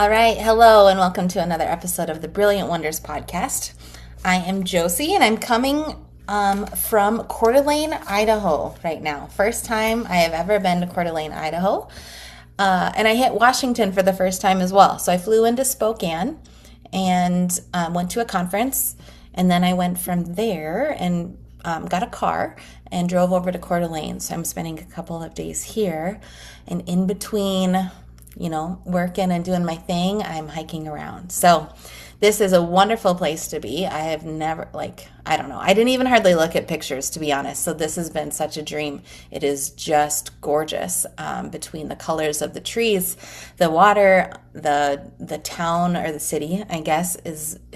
All right, hello, and welcome to another episode of the Brilliant Wonders podcast. I am Josi, and I'm coming from Coeur d'Alene, Idaho right now. First time I have ever been to Coeur d'Alene, Idaho. And I hit Washington for the first time as well. So I flew into Spokane and went to a conference, and then I went from there and got a car and drove over to Coeur d'Alene. So I'm spending a couple of days here, and in between working and doing my thing, I'm hiking around. So this is a wonderful place to be. I have never, I don't know. I didn't even hardly look at pictures, to be honest. So this has been such a dream. It is just gorgeous between the colors of the trees, the water, the town or the city, I guess,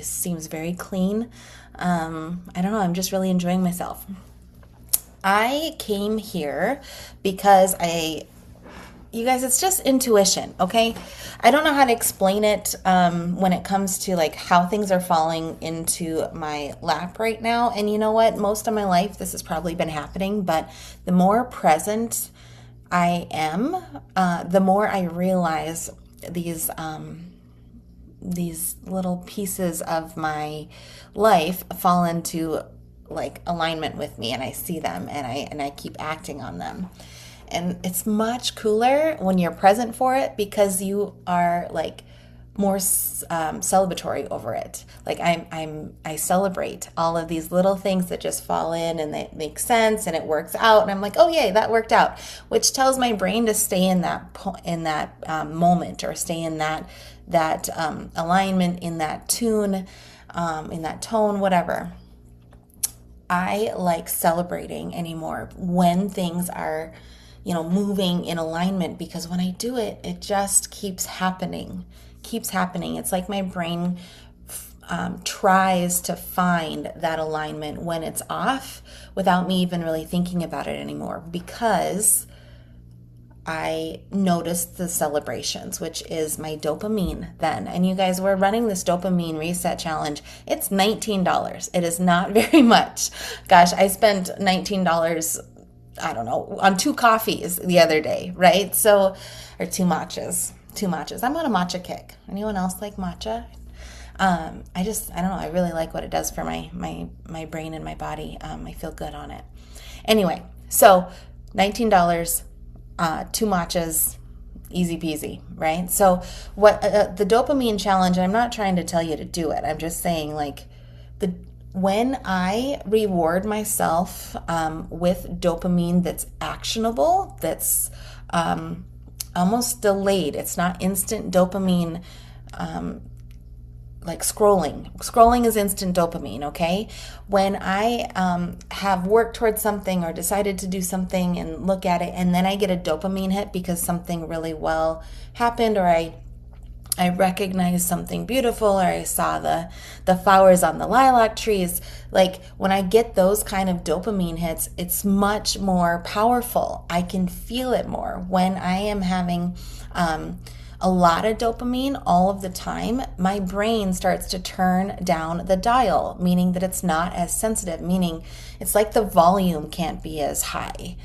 seems very clean. I don't know. I'm just really enjoying myself. I came here because you guys, it's just intuition, okay? I don't know how to explain it when it comes to how things are falling into my lap right now. And you know what? Most of my life, this has probably been happening, but the more present I am, the more I realize these little pieces of my life fall into alignment with me, and I see them and I keep acting on them. And it's much cooler when you're present for it because you are more celebratory over it. I celebrate all of these little things that just fall in and they make sense and it works out. And I'm like, oh yay, that worked out, which tells my brain to stay in that moment, or stay in that alignment, in that tune, in that tone, whatever. I like celebrating anymore when things are moving in alignment, because when I do it, it just keeps happening. It's like my brain tries to find that alignment when it's off without me even really thinking about it anymore, because I noticed the celebrations, which is my dopamine then. And you guys, we're running this dopamine reset challenge. It's $19. It is not very much. Gosh, I spent $19, I don't know, on 2 coffees the other day, right? So, or 2 matchas. I'm on a matcha kick. Anyone else like matcha? I don't know. I really like what it does for my brain and my body. I feel good on it. Anyway, so $19, 2 matchas, easy peasy, right? So what the dopamine challenge, I'm not trying to tell you to do it. I'm just saying when I reward myself with dopamine that's actionable, that's almost delayed. It's not instant dopamine, like scrolling. Scrolling is instant dopamine, okay? When I have worked towards something or decided to do something and look at it, and then I get a dopamine hit because something really well happened, or I recognized something beautiful, or I saw the flowers on the lilac trees. When I get those kind of dopamine hits, it's much more powerful. I can feel it more. When I am having a lot of dopamine all of the time, my brain starts to turn down the dial, meaning that it's not as sensitive, meaning it's like the volume can't be as high.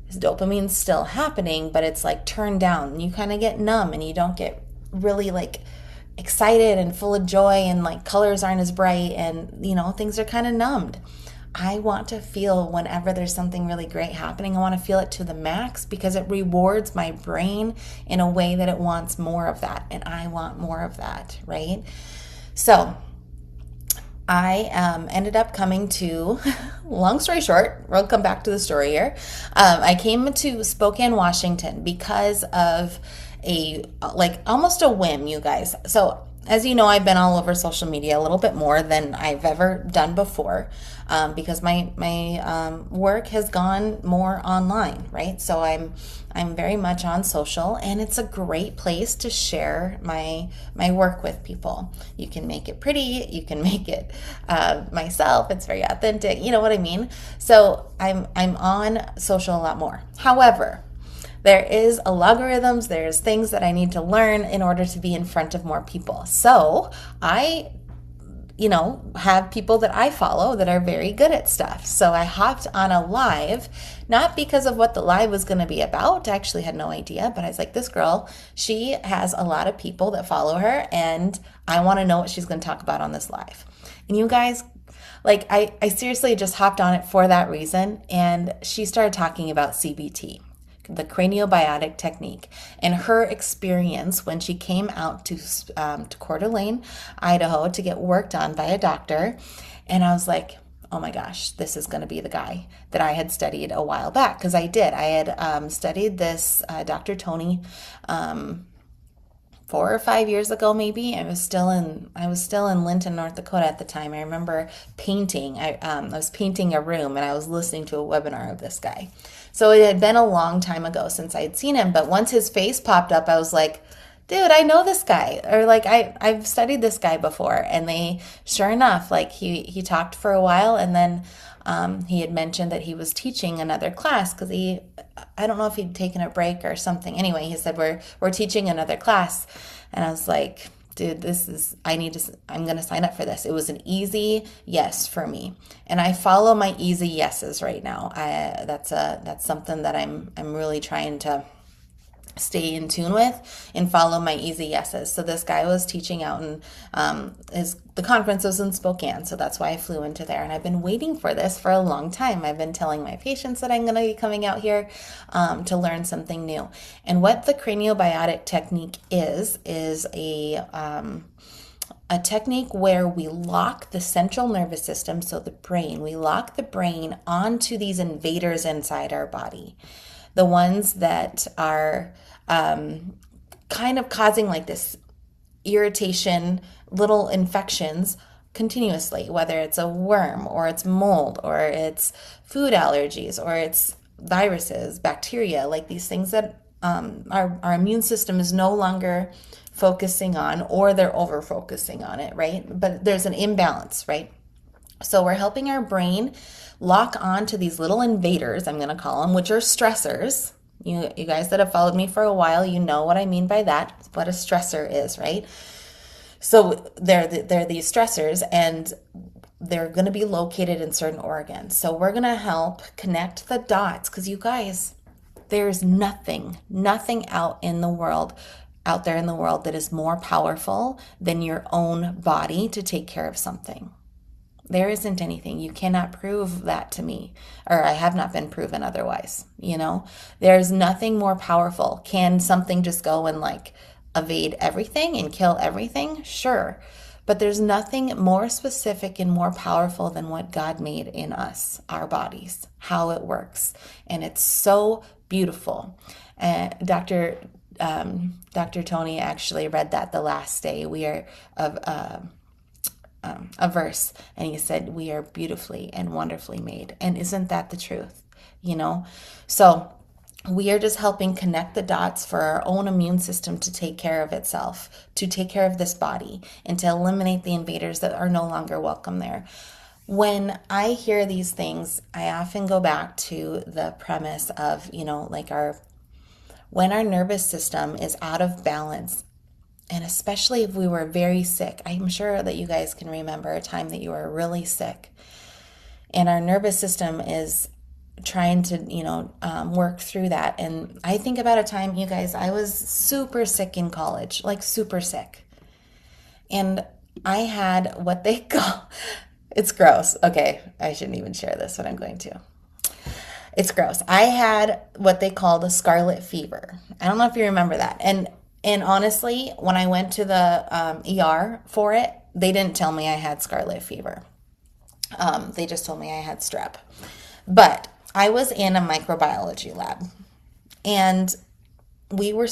Dopamine's still happening, but it's turned down. You kind of get numb, and you don't get really excited and full of joy, and colors aren't as bright, and things are kind of numbed. I want to feel, whenever there's something really great happening, I want to feel it to the max, because it rewards my brain in a way that it wants more of that, and I want more of that, right? So I ended up coming to, long story short, we'll come back to the story here. I came to Spokane, Washington because of almost a whim, you guys. So as you know, I've been all over social media a little bit more than I've ever done before, because my work has gone more online, right? So I'm very much on social, and it's a great place to share my work with people. You can make it pretty, you can make it myself. It's very authentic. You know what I mean? So I'm on social a lot more. However, there is algorithms, there's things that I need to learn in order to be in front of more people. So I have people that I follow that are very good at stuff. So I hopped on a live, not because of what the live was going to be about. I actually had no idea, but I was like, this girl, she has a lot of people that follow her, and I want to know what she's going to talk about on this live. And you guys, like, I seriously just hopped on it for that reason. And she started talking about CBT, the craniobiotic technique, and her experience when she came out to Coeur d'Alene, Idaho, to get worked on by a doctor. And I was like, oh my gosh, this is going to be the guy that I had studied a while back, because I did. I had studied this Dr. Tony 4 or 5 years ago, maybe. I was still in Linton, North Dakota at the time. I remember painting. I was painting a room, and I was listening to a webinar of this guy. So it had been a long time ago since I had seen him, but once his face popped up, I was like, dude, I know this guy, or like I've studied this guy before. And they, sure enough, like he talked for a while, and then he had mentioned that he was teaching another class, because I don't know if he'd taken a break or something. Anyway, he said, we're teaching another class. And I was like, dude, I'm going to sign up for this. It was an easy yes for me. And I follow my easy yeses right now. That's something that I'm really trying to stay in tune with and follow my easy yeses. So this guy was teaching out, and the conference was in Spokane, so that's why I flew into there. And I've been waiting for this for a long time. I've been telling my patients that I'm going to be coming out here to learn something new. And what the craniobiotic technique is a technique where we lock the central nervous system, so the brain, we lock the brain onto these invaders inside our body. The ones that are kind of causing like this irritation, little infections continuously, whether it's a worm or it's mold or it's food allergies or it's viruses, bacteria, like these things that our immune system is no longer focusing on, or they're over focusing on it, right? But there's an imbalance, right? So we're helping our brain lock on to these little invaders, I'm going to call them, which are stressors. You guys that have followed me for a while, you know what I mean by that, what a stressor is, right? So they're these stressors, and they're going to be located in certain organs. So we're going to help connect the dots, because you guys, there's nothing out there in the world that is more powerful than your own body to take care of something. There isn't anything. You cannot prove that to me, or I have not been proven otherwise. There's nothing more powerful. Can something just go and like evade everything and kill everything? Sure. But there's nothing more specific and more powerful than what God made in us, our bodies, how it works. And it's so beautiful. And Dr. Tony actually read that the last day. We are a verse, and he said, we are beautifully and wonderfully made. And isn't that the truth? So we are just helping connect the dots for our own immune system to take care of itself, to take care of this body, and to eliminate the invaders that are no longer welcome there. When I hear these things, I often go back to the premise of, when our nervous system is out of balance, and especially if we were very sick. I'm sure that you guys can remember a time that you were really sick, and our nervous system is trying to, work through that. And I think about a time, you guys, I was super sick in college, like super sick. And I had what they call, it's gross. Okay, I shouldn't even share this, but I'm going to. It's gross. I had what they called a scarlet fever. I don't know if you remember that. And honestly, when I went to the ER for it, they didn't tell me I had scarlet fever. They just told me I had strep. But I was in a microbiology lab, and we were,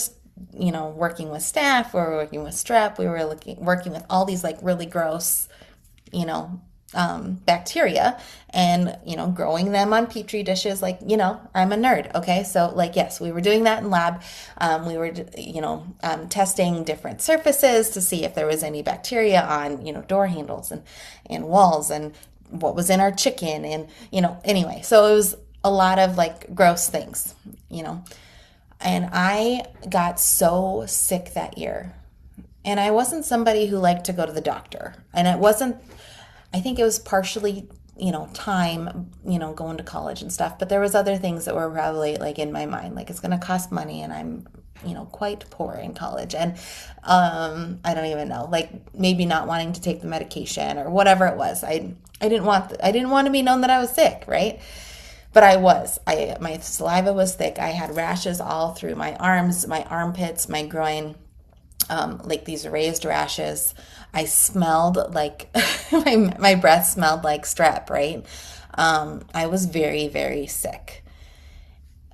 working with staph, we were working with strep, we were working with all these like really gross, bacteria, and, growing them on petri dishes. Like, I'm a nerd. Okay. So like, yes, we were doing that in lab. We were, testing different surfaces to see if there was any bacteria on, door handles and walls, and what was in our chicken. And, anyway, so it was a lot of like gross things, and I got so sick that year. And I wasn't somebody who liked to go to the doctor. And it wasn't, I think it was partially, time, going to college and stuff. But there was other things that were probably like in my mind, like it's going to cost money and I'm, quite poor in college. And I don't even know, like maybe not wanting to take the medication or whatever it was. I didn't want to be known that I was sick, right? But I was. My saliva was thick. I had rashes all through my arms, my armpits, my groin, like these raised rashes. I smelled like my breath smelled like strep, right? I was very, very sick.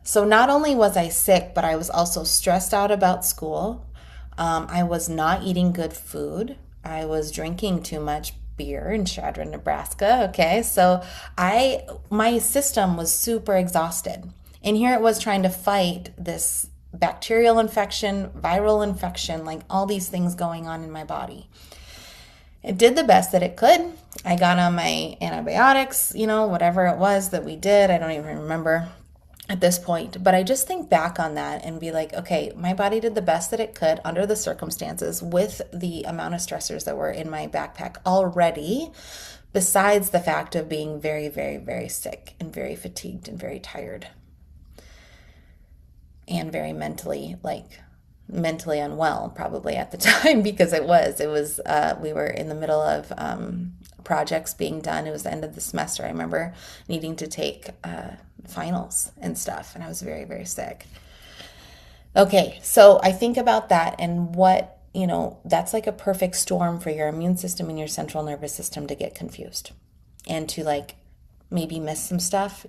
So not only was I sick, but I was also stressed out about school. I was not eating good food. I was drinking too much beer in Chadron, Nebraska. Okay, so my system was super exhausted. And here it was trying to fight this bacterial infection, viral infection, like all these things going on in my body. It did the best that it could. I got on my antibiotics, whatever it was that we did. I don't even remember at this point, but I just think back on that and be like, okay, my body did the best that it could under the circumstances with the amount of stressors that were in my backpack already, besides the fact of being very, very, very sick and very fatigued and very tired and very mentally unwell probably at the time because we were in the middle of projects being done. It was the end of the semester. I remember needing to take finals and stuff, and I was very, very sick. Okay, so I think about that and what, that's like a perfect storm for your immune system and your central nervous system to get confused and to like maybe miss some stuff,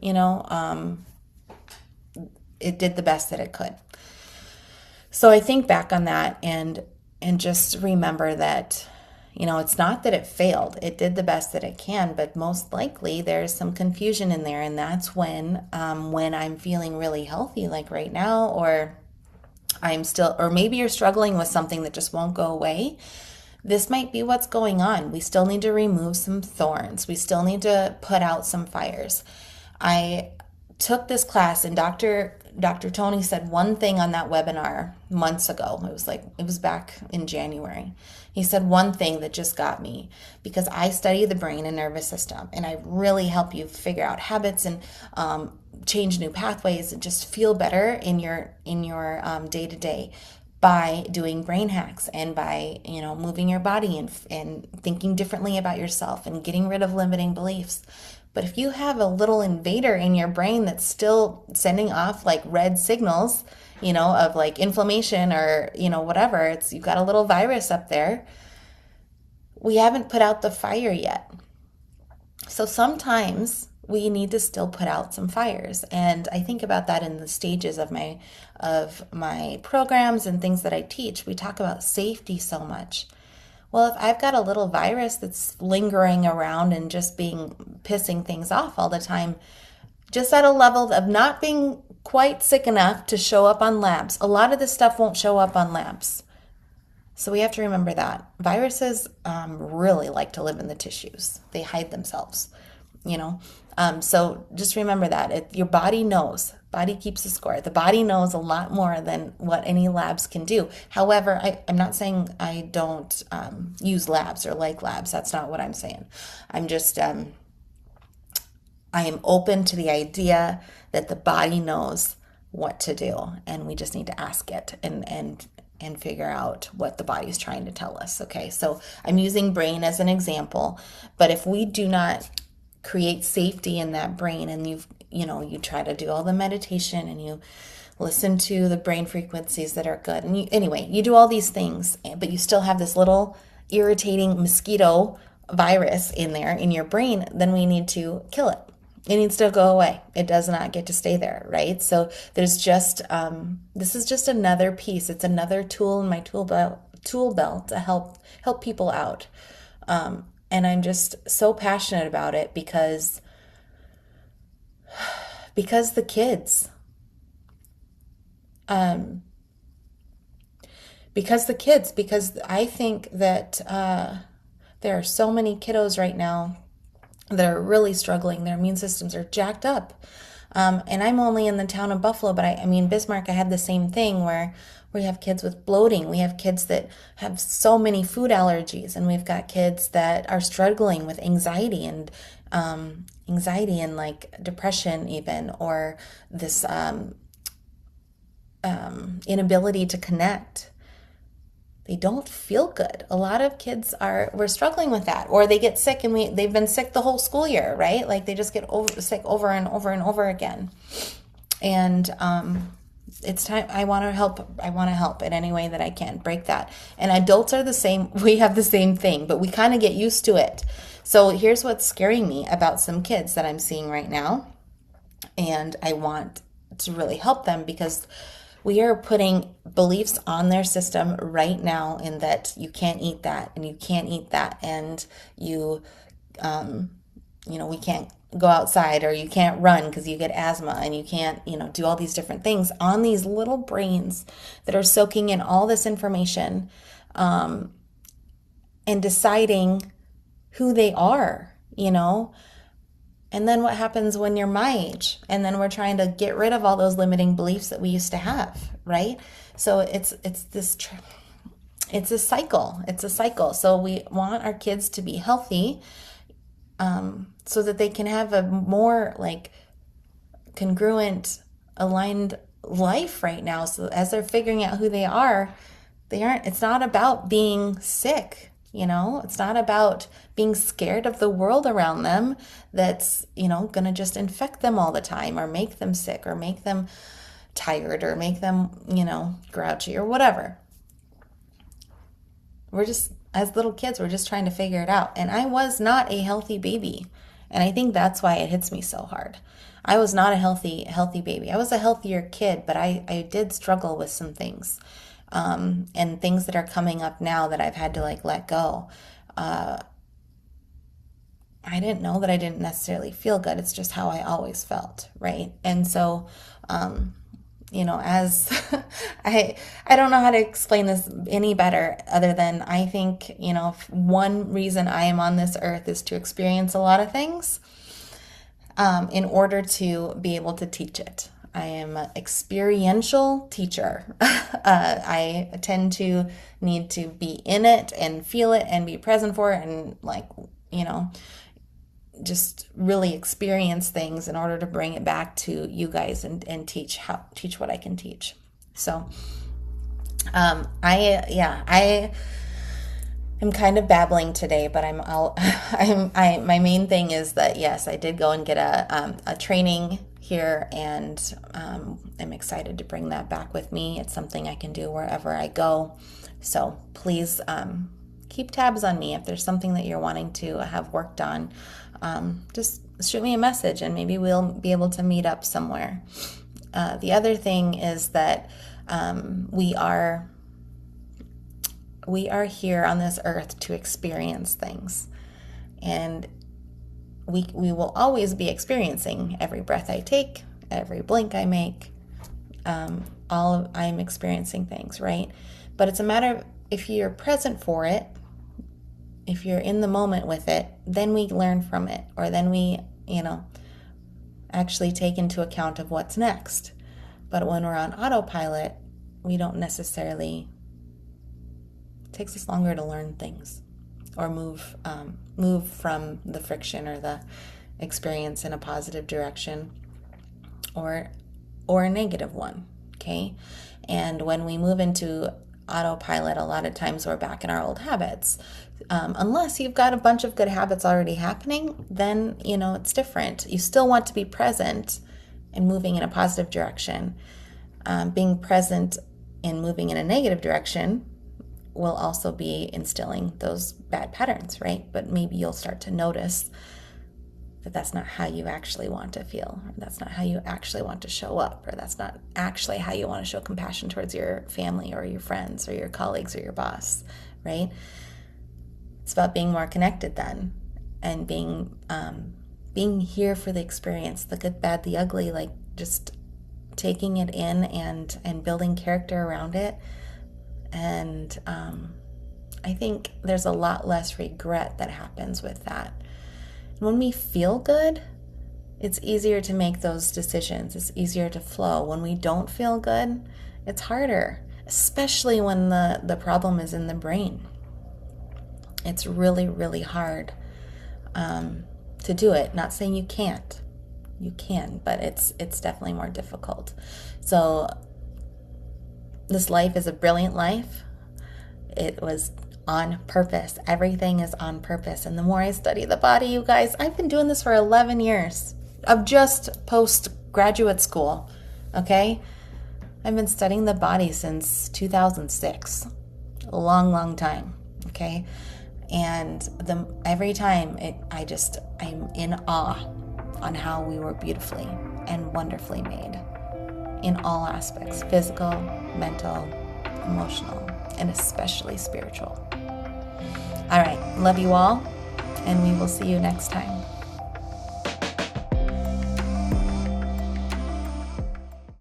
it did the best that it could. So I think back on that and just remember that, it's not that it failed. It did the best that it can, but most likely there's some confusion in there. And that's when I'm feeling really healthy, like right now, or or maybe you're struggling with something that just won't go away. This might be what's going on. We still need to remove some thorns. We still need to put out some fires. I took this class and Dr. Tony said one thing on that webinar months ago. It was back in January. He said one thing that just got me because I study the brain and nervous system and I really help you figure out habits and change new pathways and just feel better in your day to day by doing brain hacks and by moving your body and thinking differently about yourself and getting rid of limiting beliefs. But if you have a little invader in your brain that's still sending off like red signals, of like inflammation or, whatever, you've got a little virus up there, we haven't put out the fire yet. So sometimes we need to still put out some fires. And I think about that in the stages of my programs and things that I teach. We talk about safety so much. Well, if I've got a little virus that's lingering around and just pissing things off all the time, just at a level of not being quite sick enough to show up on labs, a lot of this stuff won't show up on labs. So we have to remember that. Viruses really like to live in the tissues. They hide themselves, So just remember that. Your body knows. Body keeps the score. The body knows a lot more than what any labs can do. However, I'm not saying I don't use labs or like labs. That's not what I'm saying. I'm just, I am open to the idea that the body knows what to do, and we just need to ask it and figure out what the body's trying to tell us. Okay, so I'm using brain as an example, but if we do not create safety in that brain and you try to do all the meditation and you listen to the brain frequencies that are good. And you do all these things, but you still have this little irritating mosquito virus in there in your brain, then we need to kill it. It needs to go away. It does not get to stay there, right? So there's just, this is just another piece. It's another tool in my tool belt to help people out. And I'm just so passionate about it because the kids, because I think that there are so many kiddos right now that are really struggling. Their immune systems are jacked up. And I'm only in the town of Buffalo, but I mean, Bismarck, I had the same thing where we have kids with bloating. We have kids that have so many food allergies, and we've got kids that are struggling with anxiety and like depression even, or this inability to connect. They don't feel good. A lot of kids we're struggling with that, or they get sick and they've been sick the whole school year, right? Like they just get sick over and over and over again. And it's time. I want to help in any way that I can break that. And adults are the same. We have the same thing, but we kind of get used to it. So here's what's scaring me about some kids that I'm seeing right now. And I want to really help them because we are putting beliefs on their system right now in that you can't eat that and you can't eat that, and we can't go outside, or you can't run because you get asthma, and you can't, do all these different things on these little brains that are soaking in all this information, and deciding who they are, And then what happens when you're my age? And then we're trying to get rid of all those limiting beliefs that we used to have, right? So it's a cycle. It's a cycle. So we want our kids to be healthy, so that they can have a more like congruent, aligned life right now. So as they're figuring out who they aren't, it's not about being sick. It's not about being scared of the world around them that's, going to just infect them all the time, or make them sick, or make them tired, or make them, grouchy, or whatever. We're just, as little kids, we're just trying to figure it out. And I was not a healthy baby. And I think that's why it hits me so hard. I was not a healthy baby. I was a healthier kid, but I did struggle with some things. And things that are coming up now that I've had to let go. I didn't know that I didn't necessarily feel good. It's just how I always felt, right? And so, as I don't know how to explain this any better other than I think, one reason I am on this earth is to experience a lot of things, in order to be able to teach it. I am an experiential teacher. I tend to need to be in it and feel it and be present for it, and just really experience things in order to bring it back to you guys and teach what I can teach. So I am kind of babbling today, but my main thing is that yes, I did go and get a training here, and I'm excited to bring that back with me. It's something I can do wherever I go. So please keep tabs on me if there's something that you're wanting to have worked on. Just shoot me a message, and maybe we'll be able to meet up somewhere. The other thing is that we are here on this earth to experience things, and we will always be experiencing. Every breath I take, every blink I make, I'm experiencing things, right? But it's a matter of if you're present for it, if you're in the moment with it, then we learn from it, or then we, actually take into account of what's next. But when we're on autopilot, we don't necessarily, it takes us longer to learn things or move from the friction or the experience in a positive direction or a negative one, okay? And when we move into autopilot, a lot of times we're back in our old habits. Unless you've got a bunch of good habits already happening, then, it's different. You still want to be present and moving in a positive direction. Being present and moving in a negative direction will also be instilling those bad patterns, right? But maybe you'll start to notice that that's not how you actually want to feel, or that's not how you actually want to show up, or that's not actually how you want to show compassion towards your family or your friends or your colleagues or your boss, right? It's about being more connected then, and being here for the experience, the good, bad, the ugly, like just taking it in and building character around it. And I think there's a lot less regret that happens with that. When we feel good, It's easier to make those decisions. It's easier to flow. When we don't feel good, it's harder, especially when the problem is in the brain. It's really, really hard to do it. Not saying you can't. You can, but it's definitely more difficult. So this life is a brilliant life. It was on purpose. Everything is on purpose. And the more I study the body, you guys, I've been doing this for 11 years of just postgraduate school, okay? I've been studying the body since 2006, a long, long time, okay? And every time I'm in awe on how we were beautifully and wonderfully made in all aspects, physical, mental, emotional, and especially spiritual. All right, love you all, and we will see you next time.